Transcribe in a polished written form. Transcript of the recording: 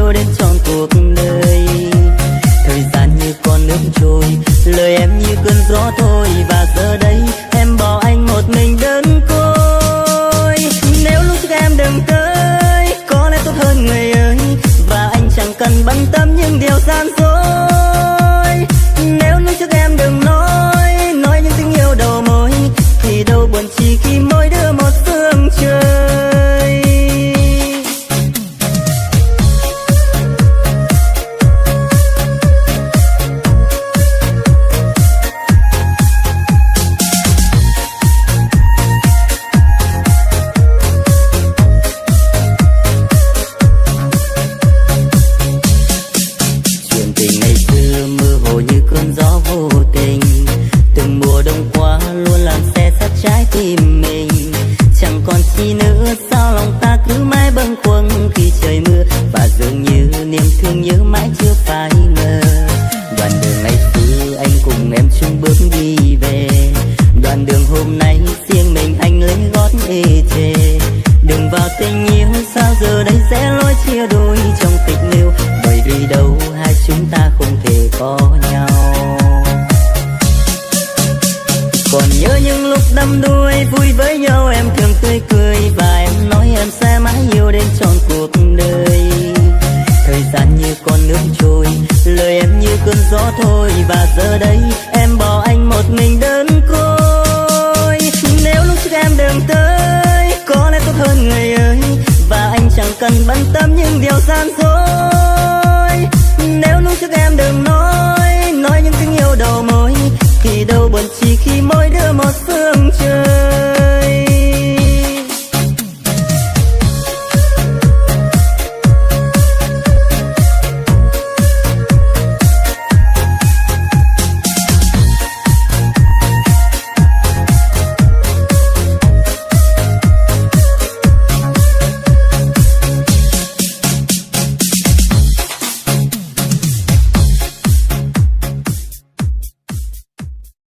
yêu đến trọn cuộc đời. Thời gian như con nước trôi, lời em như cơn gió thôi, và giờ đây em bỏ anh một mình đơn côi. Nếu lúc trước em đừng tới, có lẽ tốt hơn người ơi, và anh chẳng cần bận tâm những điều gian dối. Nếu lúc trước em đừng nói những tình yêu đầu môi, thì đâu buồn chỉ khi mỗi đứa một phương trời. Chuyện tình ngày xưa mơ hồ như cơn gió vô tình, từng mùa đông qua luôn làm xe sát trái tim mình. Chẳng còn chi nữa, sao lòng ta cứ mãi bâng khuâng khi trời mưa, và dường như niềm thương nhớ mãi chưa phai mờ. Đoạn đường ngày xưa anh cùng em chung bước đi về, đoạn đường hôm nay riêng mình anh lấy gót ê chề. Đừng vào tình yêu sao giờ đây sẽ lối chia đôi trong